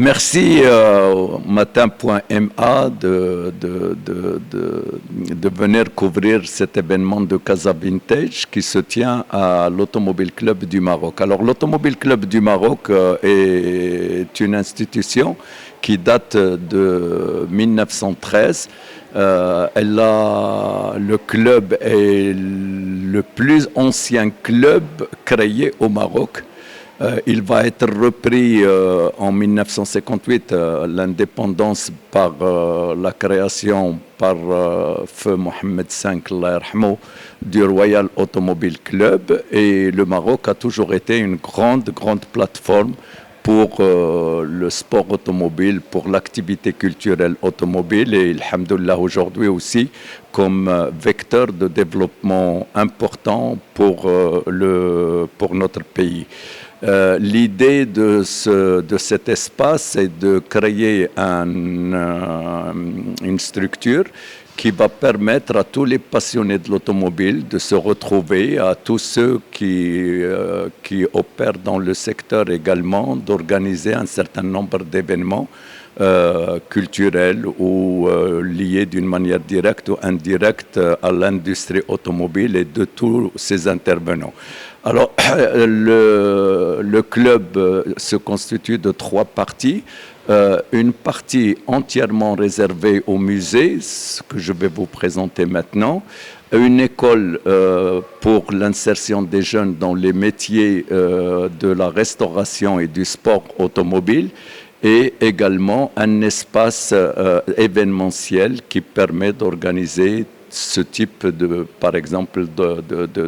Merci au matin.ma de venir couvrir cet événement de Casa Vintage qui se tient à l'Automobile Club du Maroc. Alors l'Automobile Club du Maroc est une institution qui date de 1913. Le club est le plus ancien club créé au Maroc. Il va être repris en 1958, l'indépendance par la création par feu Mohamed V du Royal Automobile Club. Et le Maroc a toujours été une grande plateforme pour le sport automobile, pour l'activité culturelle automobile et, alhamdoulilah, aujourd'hui aussi comme vecteur de développement important pour notre pays. L'idée de cet espace est de créer une structure qui va permettre à tous les passionnés de l'automobile de se retrouver, à tous ceux qui opèrent dans le secteur également, d'organiser un certain nombre d'événements culturels ou liés d'une manière directe ou indirecte à l'industrie automobile et de tous ces intervenants. Alors, le club se constitue de 3 parties. Une partie entièrement réservée au musée, ce que je vais vous présenter maintenant. Une école pour l'insertion des jeunes dans les métiers de la restauration et du sport automobile. Et également un espace événementiel qui permet d'organiser ce type par exemple,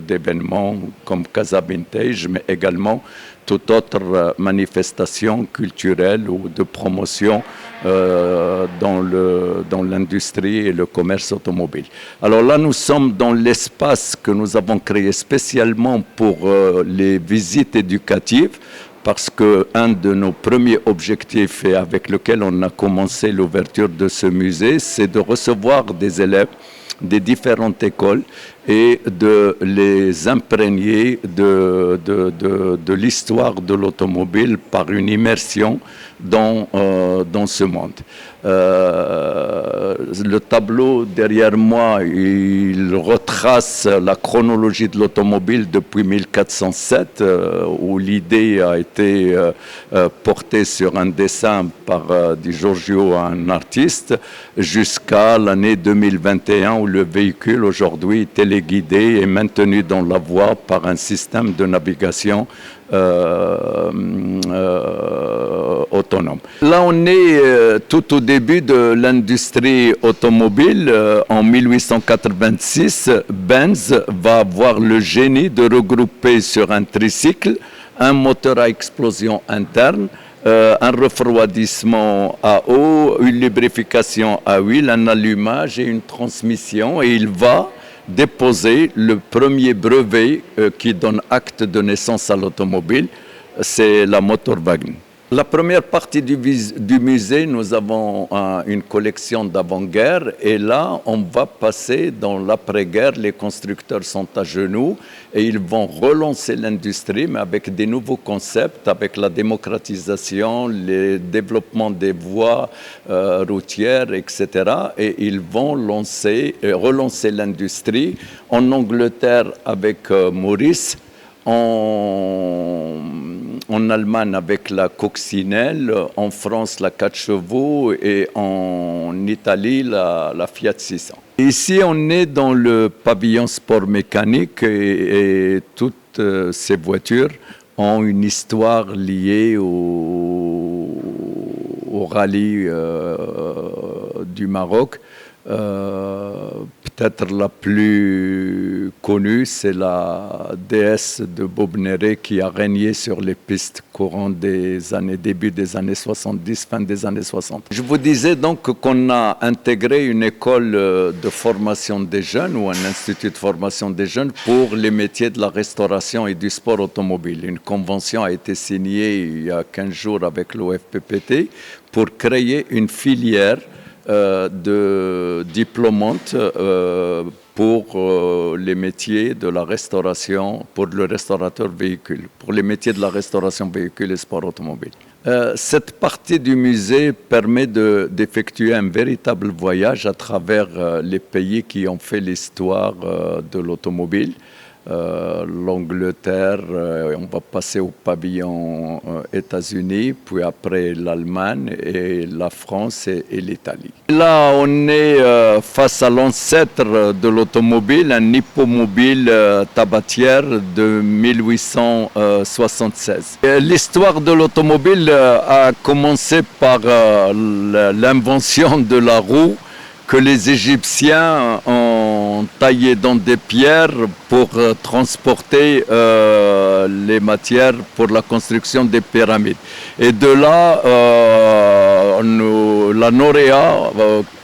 d'événements comme Casa Vintage, mais également toute autre manifestation culturelle ou de promotion dans l'industrie et le commerce automobile. Alors là, nous sommes dans l'espace que nous avons créé spécialement pour les visites éducatives, parce qu'un de nos premiers objectifs et avec lequel on a commencé l'ouverture de ce musée, c'est de recevoir des élèves des différentes écoles et de les imprégner de l'histoire de l'automobile par une immersion dans ce monde. Le tableau derrière moi, il retrace la chronologie de l'automobile depuis 1407, où l'idée a été portée sur un dessin par Di Giorgio, un artiste, jusqu'à l'année 2021 où le véhicule aujourd'hui est téléguidé et maintenu dans la voie par un système de navigation autonome. Là, on est tout au début de l'industrie automobile. En 1886, Benz va avoir le génie de regrouper sur un tricycle un moteur à explosion interne, un refroidissement à eau, une lubrification à huile, un allumage et une transmission. Et il va déposer le premier brevet qui donne acte de naissance à l'automobile, c'est la Motorwagen. La première partie du musée, nous avons une collection d'avant-guerre et là, on va passer dans l'après-guerre. Les constructeurs sont à genoux et ils vont relancer l'industrie, mais avec des nouveaux concepts, avec la démocratisation, le développement des voies routières, etc. Et ils vont relancer l'industrie en Angleterre avec Morris, en Allemagne avec la coccinelle, en France la 4 chevaux et en Italie la Fiat 600. Ici, on est dans le pavillon sport mécanique et toutes ces voitures ont une histoire liée au rallye du Maroc. Peut-être la plus connue, c'est la DS de Bob Néré qui a régné sur les pistes courant début des années 70, fin des années 60. Je vous disais donc qu'on a intégré une école de formation des jeunes ou un institut de formation des jeunes pour les métiers de la restauration et du sport automobile. Une convention a été signée il y a 15 jours avec l'OFPPT pour créer une filière de diplômantes pour les métiers de la restauration, pour le restaurateur véhicule, pour les métiers de la restauration véhicule et sport automobile. Cette partie du musée permet d'effectuer un véritable voyage à travers les pays qui ont fait l'histoire de l'automobile. L'Angleterre, on va passer au pavillon États-Unis, puis après l'Allemagne et la France et l'Italie. Là, on est face à l'ancêtre de l'automobile, un hippomobile tabatière de 1876. L'histoire de l'automobile a commencé par l'invention de la roue que les Égyptiens ont taillé dans des pierres pour transporter les matières pour la construction des pyramides. Et de là, la Norea,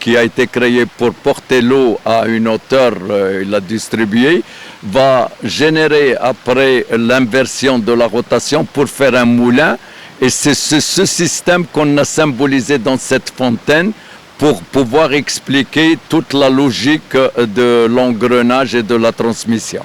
qui a été créée pour porter l'eau à une hauteur et la distribuer, va générer après l'inversion de la rotation pour faire un moulin. Et c'est ce système qu'on a symbolisé dans cette fontaine pour pouvoir expliquer toute la logique de l'engrenage et de la transmission.